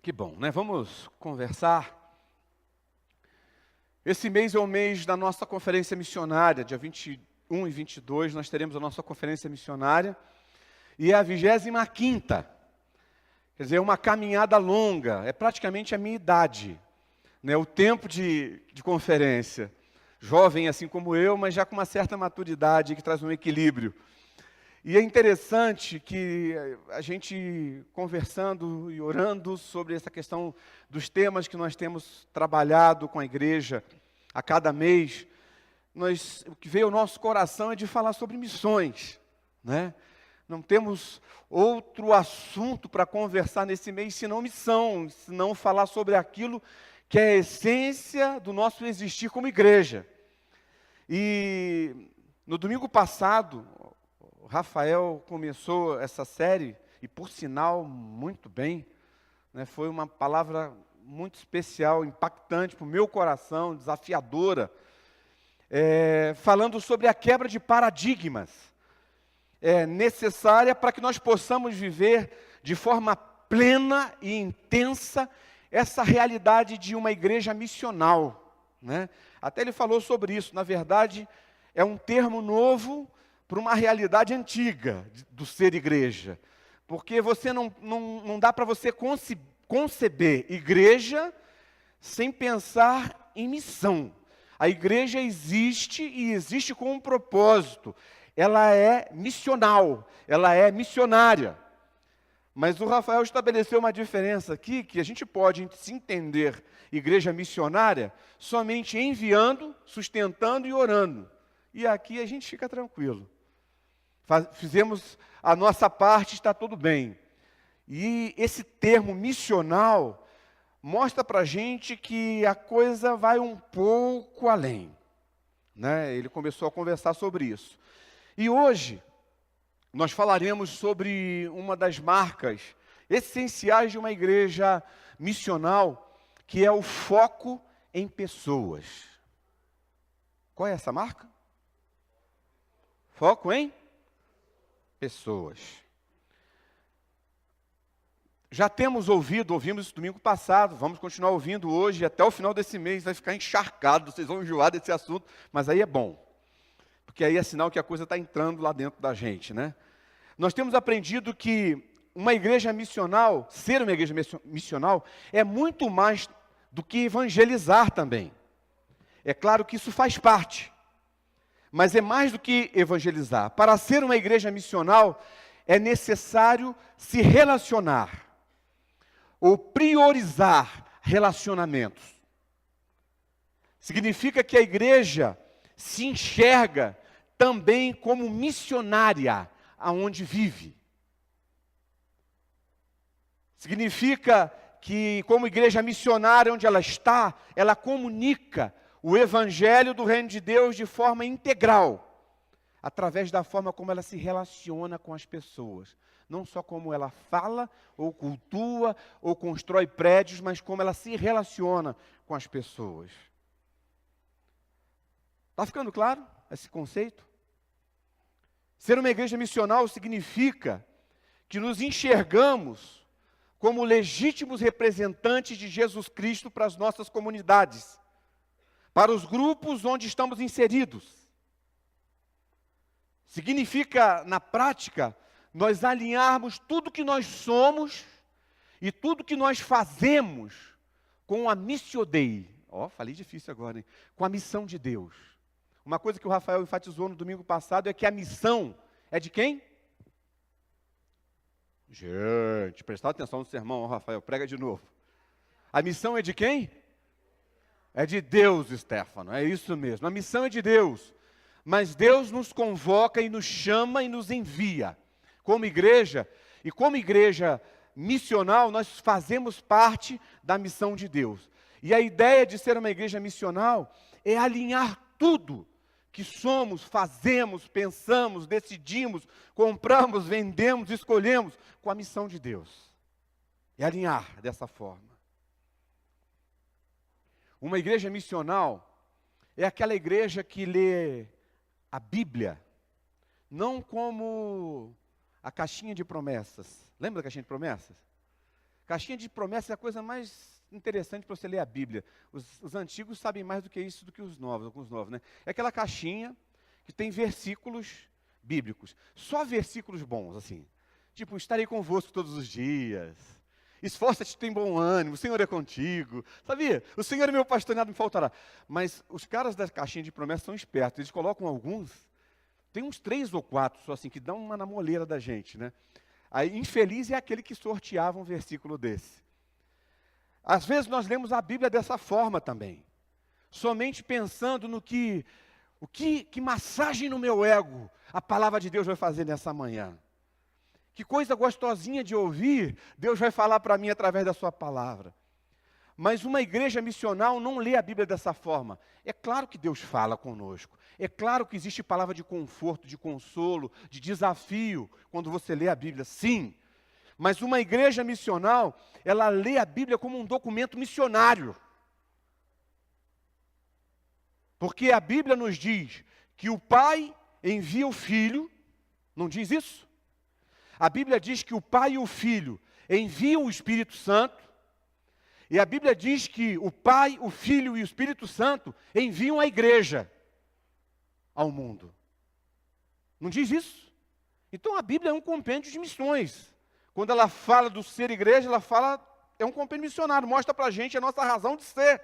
Que bom, né? Vamos conversar. Esse mês é o mês da nossa conferência missionária, dia 21 e 22, nós teremos a nossa conferência missionária, e é a 25ª, quer dizer, é uma caminhada longa, é praticamente a minha idade, né? O tempo de conferência, jovem assim como eu, mas já com uma certa maturidade que traz um equilíbrio. E é interessante que a gente conversando e orando sobre essa questão dos temas que nós temos trabalhado com a igreja a cada mês, o que veio ao nosso coração é de falar sobre missões, né? Não temos outro assunto para conversar nesse mês senão missão, senão falar sobre aquilo que é a essência do nosso existir como igreja. E no domingo passado, o Rafael começou essa série, e por sinal, muito bem, né? Foi uma palavra muito especial, impactante para o meu coração, desafiadora, falando sobre a quebra de paradigmas, necessária para que nós possamos viver de forma plena e intensa essa realidade de uma igreja missional, né? Até ele falou sobre isso, na verdade, é um termo novo para uma realidade antiga do ser igreja, porque não dá para você conceber igreja sem pensar em missão. A igreja existe e existe com um propósito, ela é missional, ela é missionária. Mas o Rafael estabeleceu uma diferença aqui, que a gente pode se entender igreja missionária somente enviando, sustentando e orando. E aqui a gente fica tranquilo. Fizemos a nossa parte, está tudo bem. E esse termo missional mostra para a gente que a coisa vai um pouco além, né? Ele começou a conversar sobre isso. E hoje nós falaremos sobre uma das marcas essenciais de uma igreja missional, que é o foco em pessoas. Qual é essa marca? Foco em pessoas. Já ouvimos isso domingo passado, vamos continuar ouvindo hoje, até o final desse mês vai ficar encharcado, vocês vão enjoar desse assunto, mas aí é bom, porque aí é sinal que a coisa está entrando lá dentro da gente, né? Nós temos aprendido que uma igreja missional, ser uma igreja missional, é muito mais do que evangelizar também. É claro que isso faz parte, mas é mais do que evangelizar. Para ser uma igreja missional, é necessário se relacionar, ou priorizar relacionamentos. Significa que a igreja se enxerga também como missionária aonde vive. Significa que, como igreja missionária onde ela está, ela comunica o evangelho do reino de Deus de forma integral, através da forma como ela se relaciona com as pessoas. Não só como ela fala, ou cultua, ou constrói prédios, mas como ela se relaciona com as pessoas. Está ficando claro esse conceito? Ser uma igreja missional significa que nos enxergamos como legítimos representantes de Jesus Cristo para as nossas comunidades, para os grupos onde estamos inseridos. Significa, na prática, nós alinharmos tudo que nós somos e tudo que nós fazemos com a missio Dei. Falei difícil agora, hein? Com a missão de Deus. Uma coisa que o Rafael enfatizou no domingo passado é que a missão é de quem? Gente, prestar atenção no sermão, Rafael, prega de novo. A missão é de quem? É de Deus, Stefano, é isso mesmo. A missão é de Deus, mas Deus nos convoca e nos chama e nos envia. Como igreja, e como igreja missional, nós fazemos parte da missão de Deus. E a ideia de ser uma igreja missional é alinhar tudo que somos, fazemos, pensamos, decidimos, compramos, vendemos, escolhemos com a missão de Deus. É alinhar dessa forma. Uma igreja missional é aquela igreja que lê a Bíblia, não como a caixinha de promessas. Lembra da caixinha de promessas? Caixinha de promessas é a coisa mais interessante para você ler a Bíblia. Os antigos sabem mais do que isso do que os novos, alguns novos, né? É aquela caixinha que tem versículos bíblicos. Só versículos bons, assim. Tipo, estarei convosco todos os dias. Esforça-te, tem bom ânimo, o Senhor é contigo. Sabia? O Senhor é meu pastor, nada me faltará. Mas os caras da caixinha de promessas são espertos. Eles colocam alguns, tem uns 3 ou 4 só assim, que dão uma na moleira da gente, né? Aí, infeliz é aquele que sorteava um versículo desse. Às vezes nós lemos a Bíblia dessa forma também. Somente pensando no que massagem no meu ego a palavra de Deus vai fazer nessa manhã. Que coisa gostosinha de ouvir, Deus vai falar para mim através da sua palavra. Mas uma igreja missional não lê a Bíblia dessa forma. É claro que Deus fala conosco. É claro que existe palavra de conforto, de consolo, de desafio, quando você lê a Bíblia, sim. Mas uma igreja missional, ela lê a Bíblia como um documento missionário. Porque a Bíblia nos diz que o Pai envia o Filho, não diz isso? A Bíblia diz que o Pai e o Filho enviam o Espírito Santo, e a Bíblia diz que o Pai, o Filho e o Espírito Santo enviam a igreja ao mundo. Não diz isso? Então a Bíblia é um compêndio de missões. Quando ela fala do ser igreja, ela fala, é um compêndio missionário, mostra para a gente a nossa razão de ser.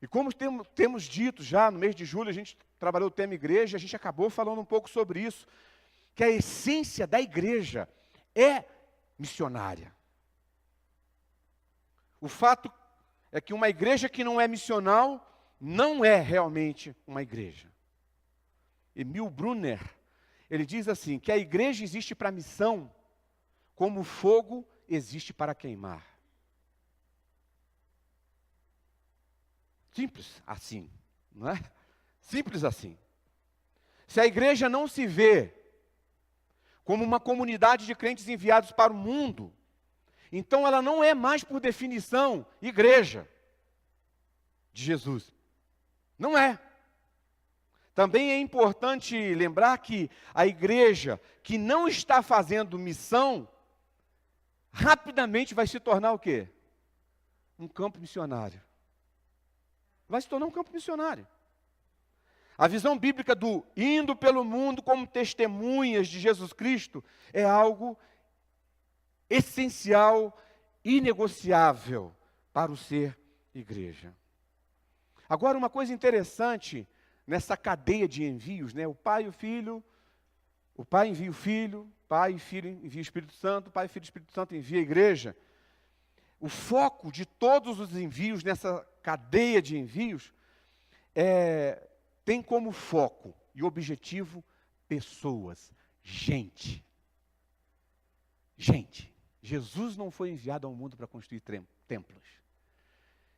E como temos dito já, no mês de julho, a gente trabalhou o tema igreja, a gente acabou falando um pouco sobre isso, que a essência da igreja é missionária. O fato é que uma igreja que não é missional, não é realmente uma igreja. Emil Brunner, ele diz assim, que a igreja existe para a missão, como o fogo existe para queimar. Simples assim, não é? Simples assim. Se a igreja não se vê como uma comunidade de crentes enviados para o mundo, então ela não é mais, por definição, igreja de Jesus. Não é. Também é importante lembrar que a igreja que não está fazendo missão, rapidamente vai se tornar o quê? Um campo missionário. Vai se tornar um campo missionário. A visão bíblica do indo pelo mundo como testemunhas de Jesus Cristo é algo essencial, inegociável para o ser igreja. Agora, uma coisa interessante nessa cadeia de envios, né? O Pai e o Filho, o Pai envia o Filho, Pai e Filho envia o Espírito Santo, Pai, Filho e Espírito Santo envia a igreja. O foco de todos os envios nessa cadeia de envios tem como foco e objetivo pessoas, gente. Gente, Jesus não foi enviado ao mundo para construir templos.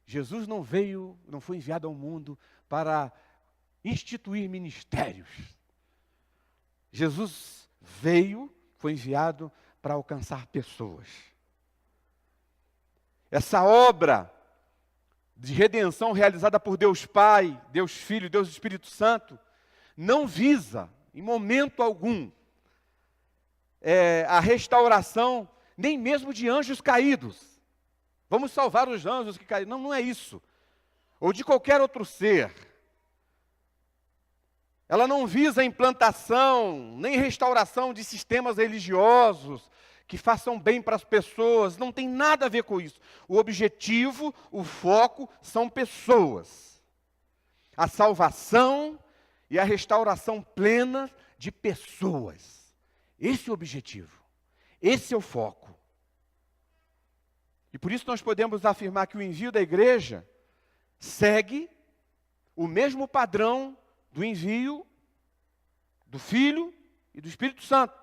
Jesus não foi enviado ao mundo para instituir ministérios. Jesus foi enviado para alcançar pessoas. Essa obra de redenção realizada por Deus Pai, Deus Filho, Deus Espírito Santo, não visa, em momento algum, a restauração, nem mesmo de anjos caídos. Vamos salvar os anjos que caíram. Não, não é isso. Ou de qualquer outro ser. Ela não visa a implantação, nem restauração de sistemas religiosos que façam bem para as pessoas. Não tem nada a ver com isso. O objetivo, o foco são pessoas. A salvação e a restauração plena de pessoas. Esse é o objetivo. Esse é o foco. E por isso nós podemos afirmar que o envio da igreja segue o mesmo padrão do envio do Filho e do Espírito Santo.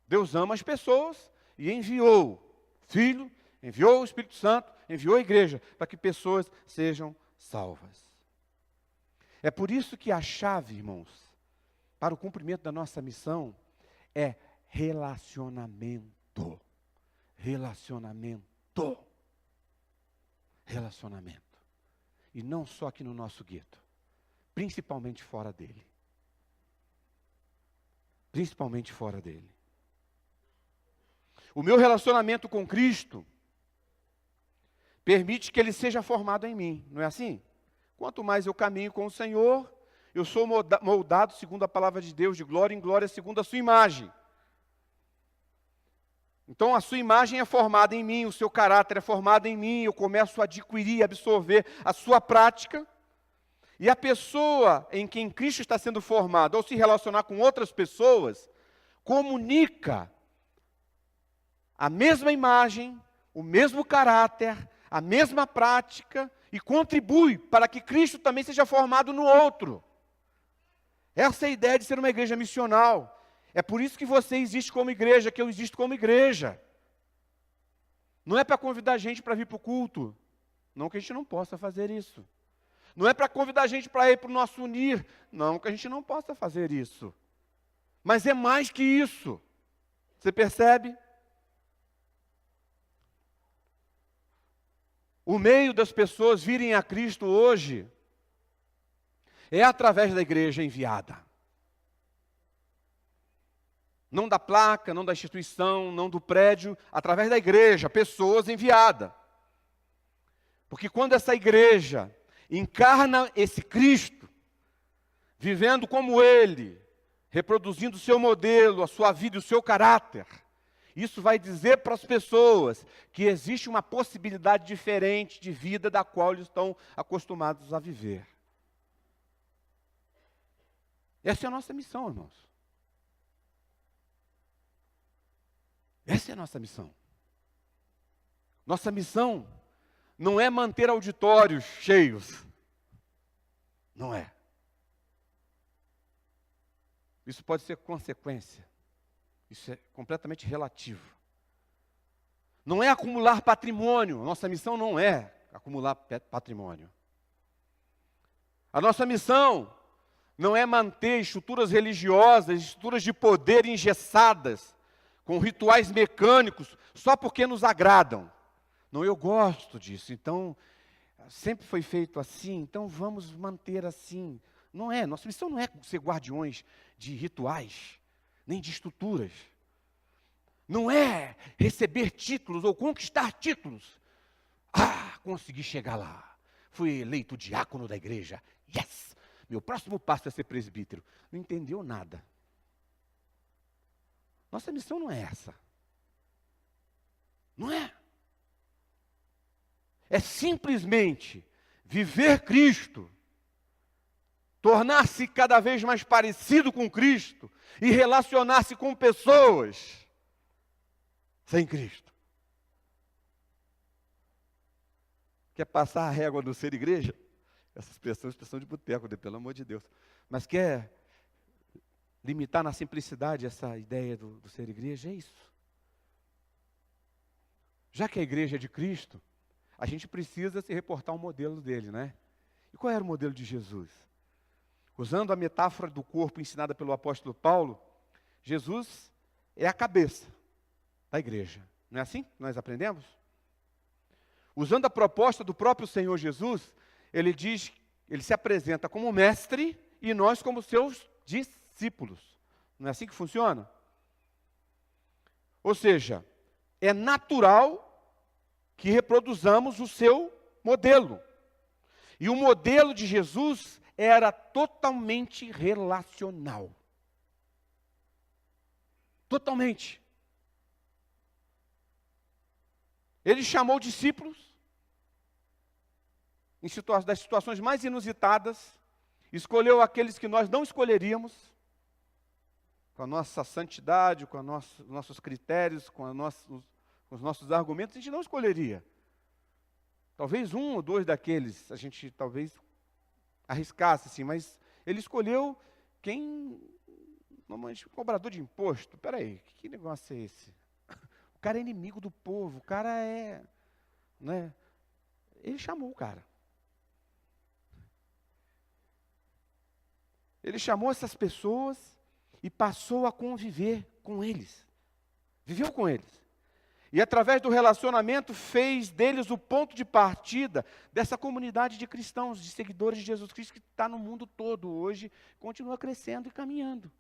Deus ama as pessoas e enviou o Filho, enviou o Espírito Santo, enviou a igreja para que pessoas sejam salvas. É por isso que a chave, irmãos, para o cumprimento da nossa missão é relacionamento. Relacionamento. Relacionamento. E não só aqui no nosso gueto, principalmente fora dele. Principalmente fora dele. O meu relacionamento com Cristo permite que Ele seja formado em mim, não é assim? Quanto mais eu caminho com o Senhor, eu sou moldado segundo a palavra de Deus, de glória em glória, segundo a sua imagem. Então a sua imagem é formada em mim, o seu caráter é formado em mim, eu começo a adquirir, absorver a sua prática. E a pessoa em quem Cristo está sendo formado, ao se relacionar com outras pessoas, comunica a mesma imagem, o mesmo caráter, a mesma prática e contribui para que Cristo também seja formado no outro. Essa é a ideia de ser uma igreja missional. É por isso que você existe como igreja, que eu existo como igreja. Não é para convidar a gente para vir para o culto. Não que a gente não possa fazer isso. Não é para convidar a gente para ir para o nosso unir. Não que a gente não possa fazer isso. Mas é mais que isso. Você percebe? O meio das pessoas virem a Cristo hoje é através da igreja enviada. Não da placa, não da instituição, não do prédio, através da igreja, pessoas enviadas. Porque quando essa igreja encarna esse Cristo, vivendo como Ele, reproduzindo o seu modelo, a sua vida e o seu caráter, isso vai dizer para as pessoas que existe uma possibilidade diferente de vida da qual eles estão acostumados a viver. Essa é a nossa missão, irmãos. Essa é a nossa missão. Nossa missão não é manter auditórios cheios. Não é. Isso pode ser consequência. Isso é completamente relativo. Não é acumular patrimônio. Nossa missão não é acumular patrimônio. A nossa missão não é manter estruturas religiosas, estruturas de poder engessadas, com rituais mecânicos, só porque nos agradam. Não, eu gosto disso, então, sempre foi feito assim, então vamos manter assim. Não é, nossa missão não é ser guardiões de rituais, nem de estruturas. Não é receber títulos ou conquistar títulos. Ah, consegui chegar lá. Fui eleito diácono da igreja. Yes! Meu próximo passo é ser presbítero. Não entendeu nada. Nossa missão não é essa. Não é. É simplesmente viver Cristo, tornar-se cada vez mais parecido com Cristo e relacionar-se com pessoas sem Cristo. Quer passar a régua do ser igreja? Essas pessoas precisam de boteco, pelo amor de Deus. Mas quer limitar na simplicidade essa ideia do ser igreja? É isso. Já que a igreja é de Cristo, a gente precisa se reportar ao modelo dele, né? E qual era o modelo de Jesus? Usando a metáfora do corpo ensinada pelo apóstolo Paulo, Jesus é a cabeça da igreja. Não é assim que nós aprendemos? Usando a proposta do próprio Senhor Jesus, ele diz, ele se apresenta como mestre e nós como seus discípulos. Não é assim que funciona? Ou seja, é natural que reproduzamos o seu modelo. E o modelo de Jesus era totalmente relacional. Totalmente. Ele chamou discípulos das situações mais inusitadas, escolheu aqueles que nós não escolheríamos, com a nossa santidade, com os nossos critérios, com os nossos argumentos, a gente não escolheria. Talvez um ou dois daqueles a gente talvez arriscasse, assim, mas ele escolheu quem, normalmente, cobrador de imposto. Espera aí, que negócio é esse? O cara é inimigo do povo, o cara é, né? Ele chamou o cara. Ele chamou essas pessoas e passou a conviver com eles. Viveu com eles. E através do relacionamento fez deles o ponto de partida dessa comunidade de cristãos, de seguidores de Jesus Cristo que está no mundo todo hoje, continua crescendo e caminhando.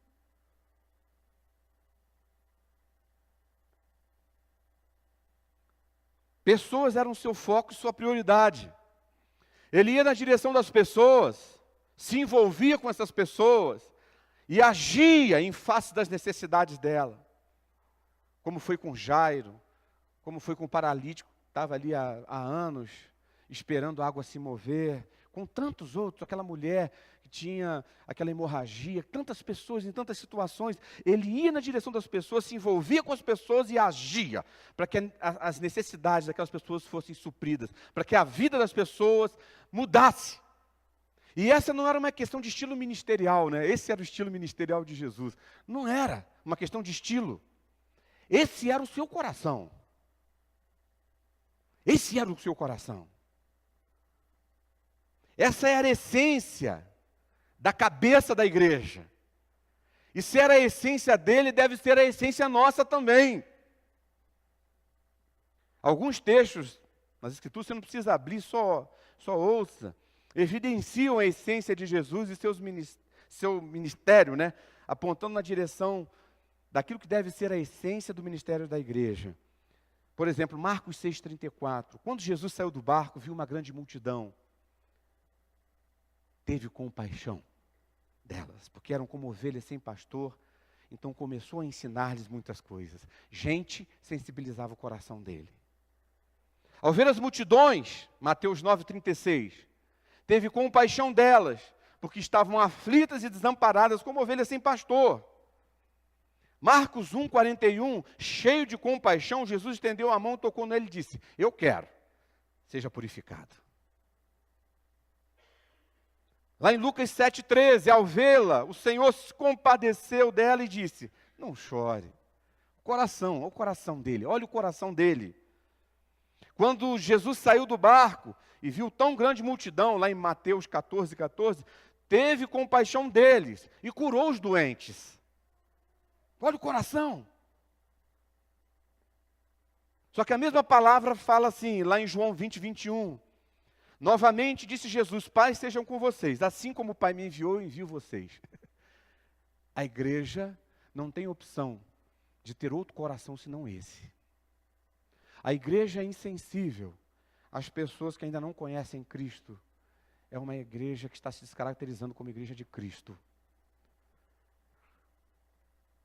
Pessoas eram seu foco e sua prioridade. Ele ia na direção das pessoas, se envolvia com essas pessoas e agia em face das necessidades dela. Como foi com Jairo, como foi com o paralítico, que estava ali há anos, esperando a água se mover, com tantos outros, aquela mulher que tinha aquela hemorragia, tantas pessoas em tantas situações. Ele ia na direção das pessoas, se envolvia com as pessoas e agia para que as necessidades daquelas pessoas fossem supridas, para que a vida das pessoas mudasse. E essa não era uma questão de estilo ministerial, né? Esse era o estilo ministerial de Jesus. Não era uma questão de estilo. Esse era o seu coração. Esse era o seu coração. Essa era a essência da cabeça da igreja. E se era a essência dele, deve ser a essência nossa também. Alguns textos nas Escrituras, você não precisa abrir, só ouça, evidenciam a essência de Jesus e seu ministério, né? Apontando na direção daquilo que deve ser a essência do ministério da igreja. Por exemplo, Marcos 6,34. Quando Jesus saiu do barco, viu uma grande multidão. Teve compaixão delas, porque eram como ovelhas sem pastor, então começou a ensinar-lhes muitas coisas. Gente sensibilizava o coração dele. Ao ver as multidões, Mateus 9,36, teve compaixão delas, porque estavam aflitas e desamparadas como ovelhas sem pastor. Marcos 1,41, cheio de compaixão, Jesus estendeu a mão, tocou nele e disse: eu quero, seja purificado. Lá em Lucas 7,13, ao vê-la, o Senhor se compadeceu dela e disse: não chore. Olha o coração dele, olha o coração dele. Quando Jesus saiu do barco e viu tão grande multidão, lá em Mateus 14,14, teve compaixão deles e curou os doentes. Olha o coração. Só que a mesma palavra fala assim, lá em João 20:21. Novamente disse Jesus: Pai, sejam com vocês, assim como o Pai me enviou, eu envio vocês. A igreja não tem opção de ter outro coração senão esse. A igreja é insensível às pessoas que ainda não conhecem Cristo. É uma igreja que está se descaracterizando como igreja de Cristo.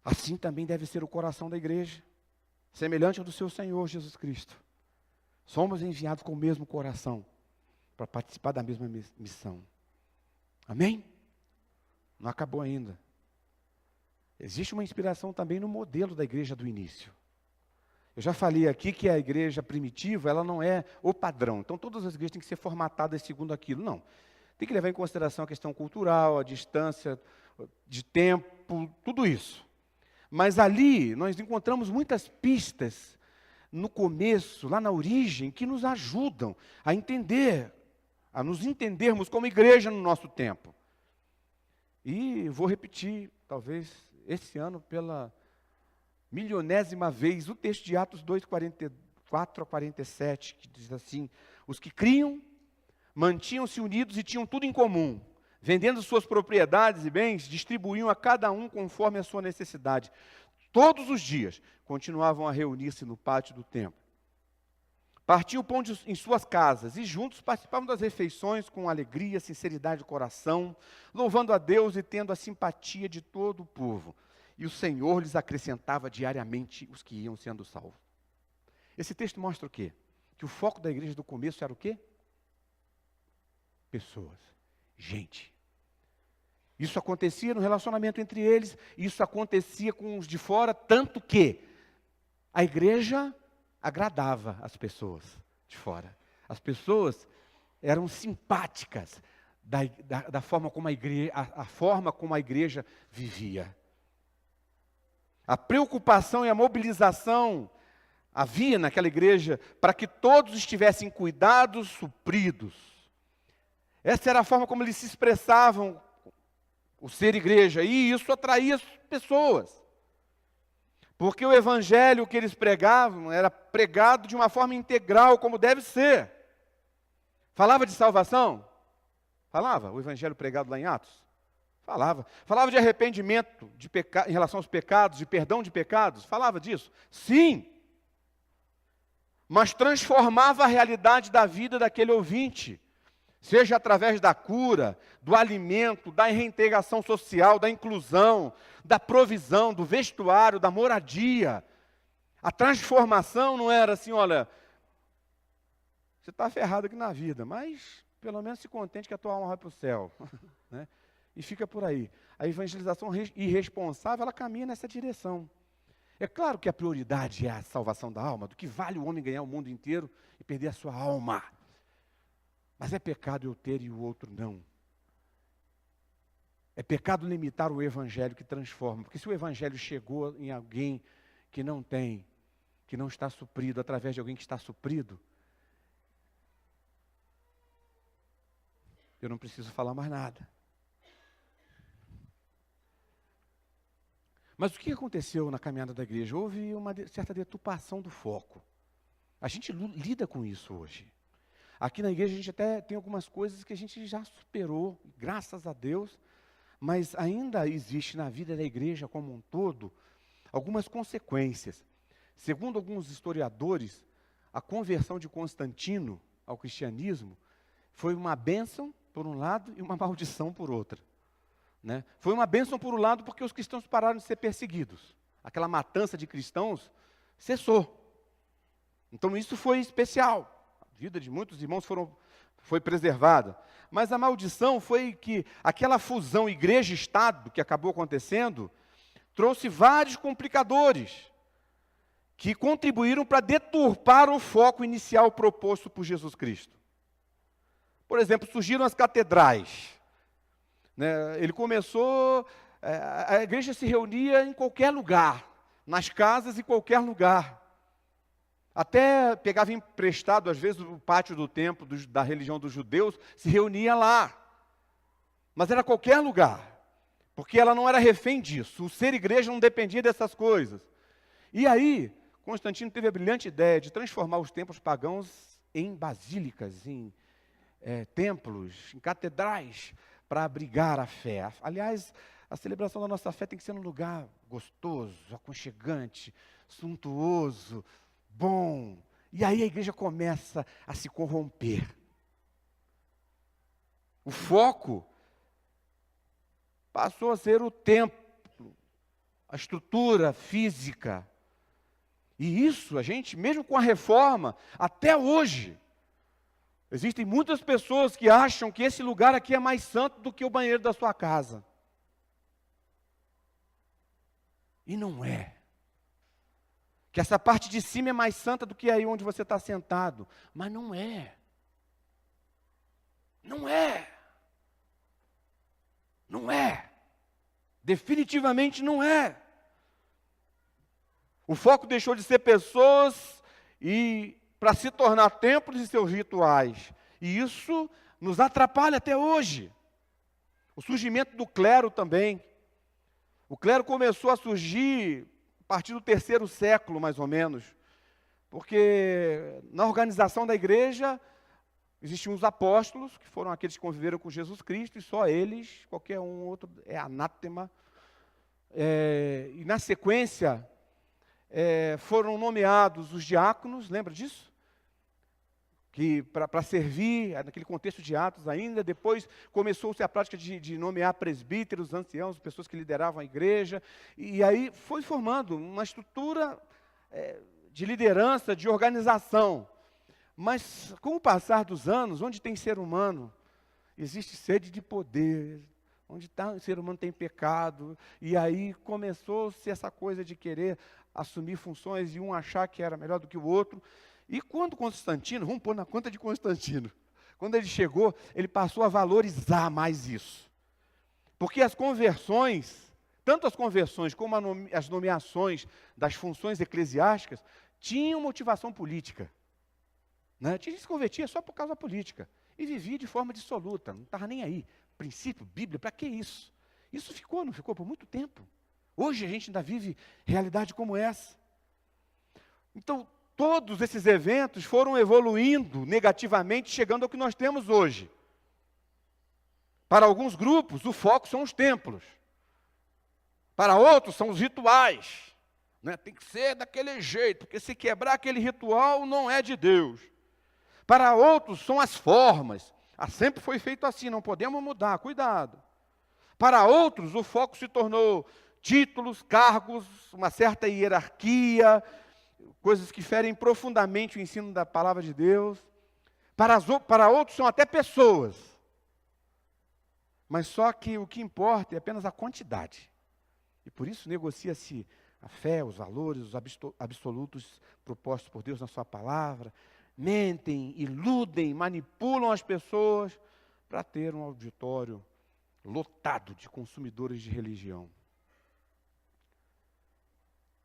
Assim também deve ser o coração da igreja, semelhante ao do seu Senhor Jesus Cristo. Somos enviados com o mesmo coração, para participar da mesma missão. Amém? Não acabou ainda. Existe uma inspiração também no modelo da igreja do início. Eu já falei aqui que a igreja primitiva, ela não é o padrão. Então todas as igrejas têm que ser formatadas segundo aquilo. Não. Tem que levar em consideração a questão cultural, a distância de tempo, tudo isso. Mas ali nós encontramos muitas pistas no começo, lá na origem, que nos ajudam a entender, a nos entendermos como igreja no nosso tempo. E vou repetir, talvez, esse ano, pela milionésima vez, o texto de Atos 2:44-47, que diz assim: os que criam, mantinham-se unidos e tinham tudo em comum, vendendo suas propriedades e bens, distribuíam a cada um conforme a sua necessidade. Todos os dias, continuavam a reunir-se no pátio do templo. Partiam o pão em suas casas e juntos participavam das refeições com alegria, sinceridade de coração, louvando a Deus e tendo a simpatia de todo o povo. E o Senhor lhes acrescentava diariamente os que iam sendo salvos. Esse texto mostra o quê? Que o foco da igreja do começo era o quê? Pessoas, gente. Isso acontecia no relacionamento entre eles, isso acontecia com os de fora, tanto que a igreja agradava as pessoas de fora. As pessoas eram simpáticas da forma como a forma como a igreja vivia. A preocupação e a mobilização havia naquela igreja para que todos estivessem cuidados, supridos. Essa era a forma como eles se expressavam, o ser igreja, e isso atraía as pessoas. Porque o evangelho que eles pregavam era pregado de uma forma integral, como deve ser. Falava de salvação? Falava. O evangelho pregado lá em Atos? Falava. Falava de arrependimento em relação aos pecados, de perdão de pecados? Falava disso? Sim. mas transformava a realidade da vida daquele ouvinte, seja através da cura, do alimento, da reintegração social, da inclusão, da provisão, do vestuário, da moradia. A transformação não era assim, olha, você está ferrado aqui na vida, mas pelo menos se contente que a tua alma vai para o céu. Né? E fica por aí. A evangelização irresponsável, ela caminha nessa direção. É claro que a prioridade é a salvação da alma, do que vale o homem ganhar o mundo inteiro e perder a sua alma. Mas é pecado eu ter e o outro não. É pecado limitar o evangelho que transforma. Porque se o evangelho chegou em alguém que não tem, que não está suprido, através de alguém que está suprido, eu não preciso falar mais nada. Mas o que aconteceu na caminhada da igreja? Houve uma certa deturpação do foco. A gente lida com isso hoje. Aqui na igreja a gente até tem algumas coisas que a gente já superou, graças a Deus, mas ainda existe na vida da igreja como um todo algumas consequências. Segundo alguns historiadores, a conversão de Constantino ao cristianismo foi uma bênção por um lado e uma maldição por outra. Né? Foi uma bênção por um lado porque os cristãos pararam de ser perseguidos. Aquela matança de cristãos cessou. Então isso foi especial. A vida de muitos irmãos foi preservada. Mas a maldição foi que aquela fusão igreja-estado que acabou acontecendo trouxe vários complicadores que contribuíram para deturpar o foco inicial proposto por Jesus Cristo. Por exemplo, surgiram as catedrais. Né? Ele começou, a igreja se reunia em qualquer lugar, nas casas em qualquer lugar. Até pegava emprestado, às vezes, o pátio do templo da religião dos judeus, se reunia lá. Mas era qualquer lugar, porque ela não era refém disso. O ser igreja não dependia dessas coisas. E aí, Constantino teve a brilhante ideia de transformar os templos pagãos em basílicas, em templos, em catedrais, para abrigar a fé. Aliás, a celebração da nossa fé tem que ser num lugar gostoso, aconchegante, suntuoso, bom. E aí a igreja começa a se corromper. O foco passou a ser o templo, a estrutura física. E isso, a gente, mesmo com a reforma, até hoje, existem muitas pessoas que acham que esse lugar aqui é mais santo do que o banheiro da sua casa. E não é. Que essa parte de cima é mais santa do que aí onde você está sentado. Mas não é. Não é. Não é. Definitivamente não é. O foco deixou de ser pessoas e para se tornar templos e seus rituais. E isso nos atrapalha até hoje. O surgimento do clero também. O clero começou a surgir a partir do 3º século, mais ou menos. Porque na organização da igreja existiam os apóstolos, que foram aqueles que conviveram com Jesus Cristo, e só eles, qualquer um outro é anátema. E na sequência, foram nomeados os diáconos, lembra disso? Que para servir, naquele contexto de Atos ainda, depois começou-se a prática de nomear presbíteros, anciãos, pessoas que lideravam a igreja, e aí foi formando uma estrutura de liderança, de organização. Mas com o passar dos anos, onde tem ser humano, existe sede de poder, onde o ser humano tem pecado, e aí começou-se essa coisa de querer assumir funções e um achar que era melhor do que o outro. E quando Constantino, vamos pôr na conta de Constantino, quando ele chegou, ele passou a valorizar mais isso. Porque as conversões, tanto as conversões como as nomeações das funções eclesiásticas, tinham motivação política. Né? Tinha gente que se convertia só por causa da política. E vivia de forma dissoluta, não estava nem aí. Princípio, Bíblia, para que isso? Isso não ficou por muito tempo. Hoje a gente ainda vive realidade como essa. Então, todos esses eventos foram evoluindo negativamente, chegando ao que nós temos hoje. Para alguns grupos, o foco são os templos. Para outros, são os rituais. né? Tem que ser daquele jeito, porque se quebrar aquele ritual não é de Deus. Para outros são as formas. Sempre foi feito assim, não podemos mudar, cuidado. Para outros o foco se tornou títulos, cargos, uma certa hierarquia, coisas que ferem profundamente o ensino da palavra de Deus. Para outros são até pessoas. Mas só que o que importa é apenas a quantidade. E por isso negocia-se a fé, os valores, os absolutos propostos por Deus na sua palavra. Mentem, iludem, manipulam as pessoas para ter um auditório lotado de consumidores de religião.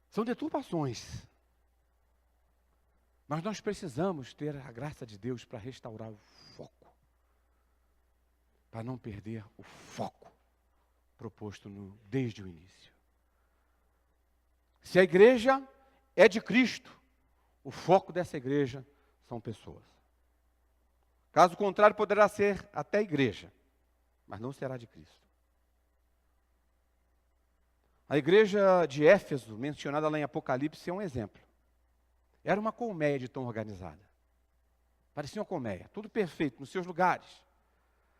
São deturpações. Mas nós precisamos ter a graça de Deus para restaurar o foco. Para não perder o foco proposto desde o início. Se a igreja é de Cristo, o foco dessa igreja são pessoas. Caso contrário, poderá ser até igreja, mas não será de Cristo. A igreja de Éfeso, mencionada lá em Apocalipse, é um exemplo. Era uma colmeia de tão organizada. Parecia uma colmeia, tudo perfeito, nos seus lugares.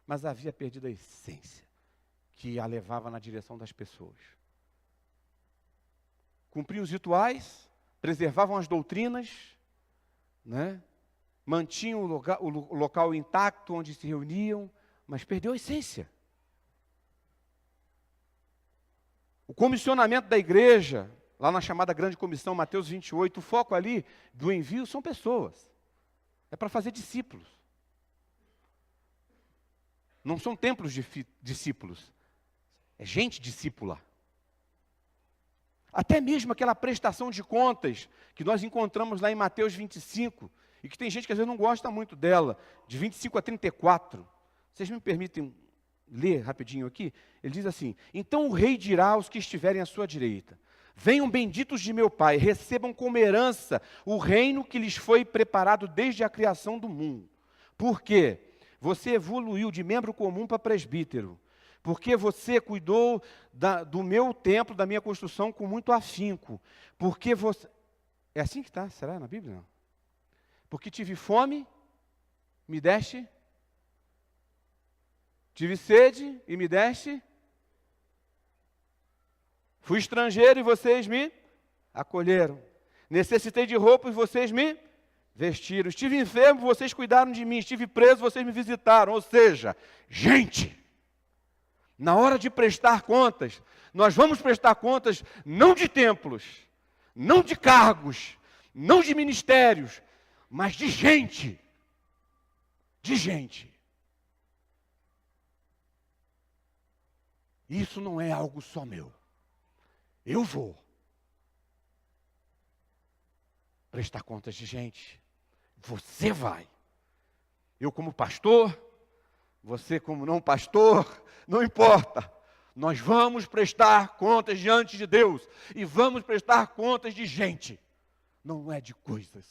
Mas havia perdido a essência que a levava na direção das pessoas. Cumpriam os rituais, preservavam as doutrinas, né? Mantinham o local intacto onde se reuniam, mas perdeu a essência. O comissionamento da igreja, lá na chamada Grande Comissão, Mateus 28, o foco ali do envio são pessoas. É para fazer discípulos. Não são templos de discípulos. É gente discípula. Até mesmo aquela prestação de contas que nós encontramos lá em Mateus 25, e que tem gente que às vezes não gosta muito dela, de 25 a 34. Vocês me permitem ler rapidinho aqui? Ele diz assim: então o rei dirá aos que estiverem à sua direita: venham benditos de meu Pai, recebam como herança o reino que lhes foi preparado desde a criação do mundo. Por quê? Você evoluiu de membro comum para presbítero. Porque você cuidou do meu templo, da minha construção com muito afinco. Porque você... É assim que está? Será na Bíblia? Não. Porque tive fome, me deste. Tive sede e me deste. Fui estrangeiro e vocês me acolheram. Necessitei de roupa e vocês me vestiram. Estive enfermo, vocês cuidaram de mim. Estive preso, vocês me visitaram. Ou seja, gente, na hora de prestar contas, nós vamos prestar contas não de templos, não de cargos, não de ministérios, mas de gente. De gente. Isso não é algo só meu. Eu vou prestar contas de gente. Você vai. Eu como pastor, você como não pastor, não importa. Nós vamos prestar contas diante de Deus. E vamos prestar contas de gente. Não é de coisas.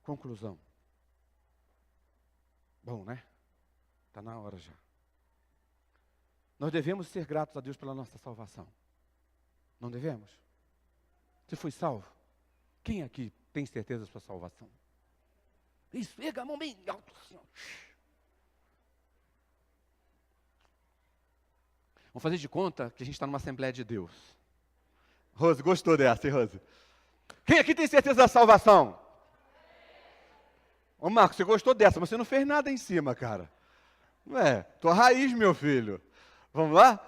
Conclusão. Bom, né? Está na hora já. Nós devemos ser gratos a Deus pela nossa salvação. Não devemos? Você foi salvo? Quem aqui tem certeza da sua salvação? Isso, pega a mão bem alto assim. Vamos fazer de conta que a gente está numa Assembleia de Deus. Rose, gostou dessa, hein, Rose? Quem aqui tem certeza da salvação? Ô Marcos, você gostou dessa, mas você não fez nada em cima, cara. Não é? Tua raiz, meu filho. Vamos lá?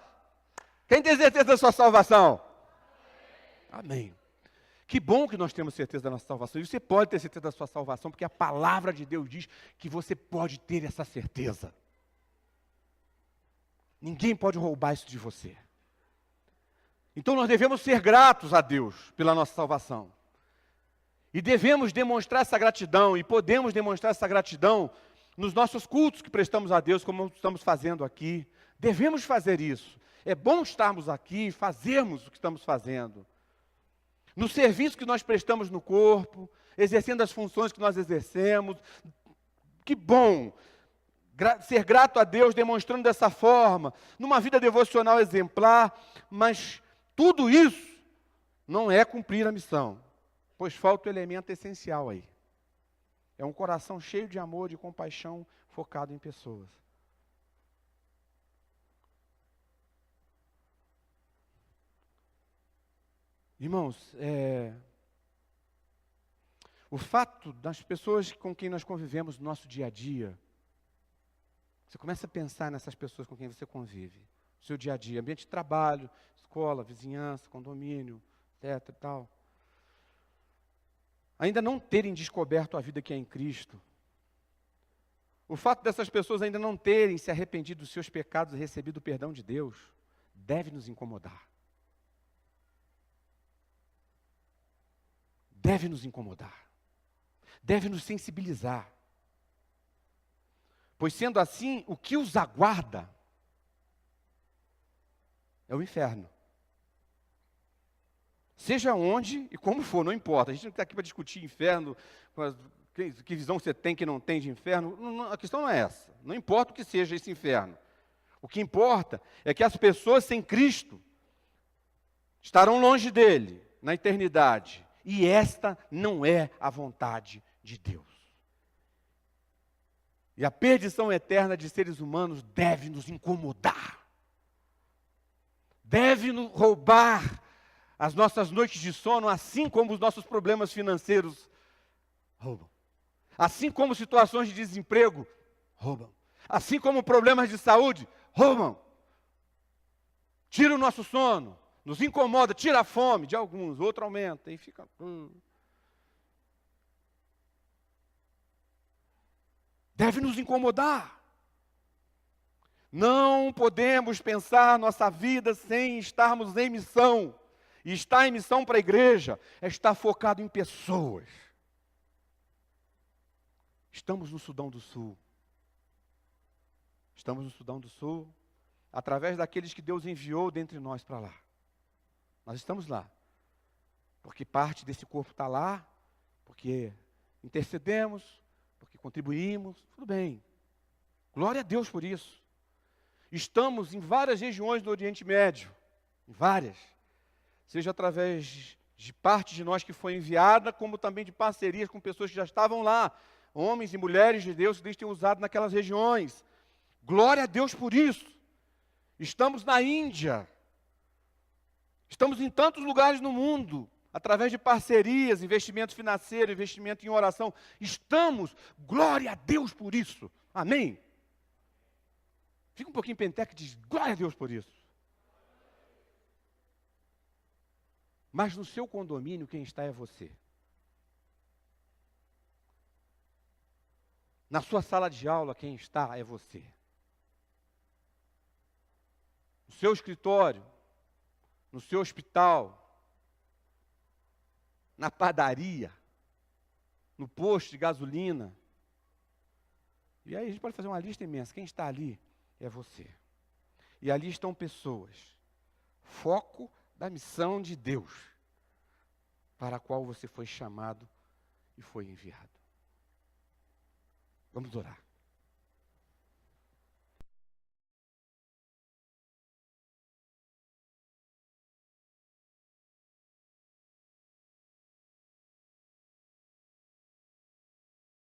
Quem tem certeza da sua salvação? Amém. Que bom que nós temos certeza da nossa salvação. E você pode ter certeza da sua salvação, porque a palavra de Deus diz que você pode ter essa certeza. Ninguém pode roubar isso de você. Então nós devemos ser gratos a Deus pela nossa salvação. E devemos demonstrar essa gratidão, e podemos demonstrar essa gratidão nos nossos cultos que prestamos a Deus, como estamos fazendo aqui. Devemos fazer isso. É bom estarmos aqui e fazermos o que estamos fazendo. No serviço que nós prestamos no corpo, exercendo as funções que nós exercemos. Que bom! ser grato a Deus, demonstrando dessa forma, numa vida devocional exemplar, mas tudo isso não é cumprir a missão, pois falta o elemento essencial aí. É um coração cheio de amor, de compaixão, focado em pessoas. Irmãos, o fato das pessoas com quem nós convivemos no nosso dia a dia, você começa a pensar nessas pessoas com quem você convive, no seu dia a dia, ambiente de trabalho, escola, vizinhança, condomínio, etc. e tal. Ainda não terem descoberto a vida que é em Cristo, o fato dessas pessoas ainda não terem se arrependido dos seus pecados e recebido o perdão de Deus, deve nos incomodar. Deve nos incomodar. Deve nos sensibilizar. Pois sendo assim, o que os aguarda é o inferno. Seja onde e como for, não importa. A gente não está aqui para discutir inferno, que visão você tem, que não tem de inferno. A questão não é essa. Não importa o que seja esse inferno. O que importa é que as pessoas sem Cristo estarão longe dele na eternidade. E esta não é a vontade de Deus. E a perdição eterna de seres humanos deve nos incomodar. Deve nos roubar as nossas noites de sono, assim como os nossos problemas financeiros roubam. Assim como situações de desemprego roubam. Assim como problemas de saúde roubam. Tira o nosso sono, nos incomoda, tira a fome de alguns, outro aumenta e fica... Deve nos incomodar. Não podemos pensar nossa vida sem estarmos em missão. E estar em missão para a igreja é estar focado em pessoas. Estamos no Sudão do Sul. Estamos no Sudão do Sul, através daqueles que Deus enviou dentre nós para lá. Nós estamos lá. Porque parte desse corpo está lá, porque intercedemos, porque contribuímos, tudo bem. Glória a Deus por isso. Estamos em várias regiões do Oriente Médio, em várias. Seja através de parte de nós que foi enviada, como também de parcerias com pessoas que já estavam lá, homens e mulheres de Deus que Deus tem usado naquelas regiões. Glória a Deus por isso. Estamos na Índia. Estamos em tantos lugares no mundo, através de parcerias, investimento financeiro, investimento em oração. Estamos, glória a Deus por isso. Amém? Fica um pouquinho penteca e diz, glória a Deus por isso. Mas no seu condomínio, quem está é você. Na sua sala de aula, quem está é você. No seu escritório, no seu hospital, na padaria, no posto de gasolina. E aí a gente pode fazer uma lista imensa. Quem está ali é você. E ali estão pessoas. Foco da missão de Deus, para a qual você foi chamado e foi enviado. Vamos orar.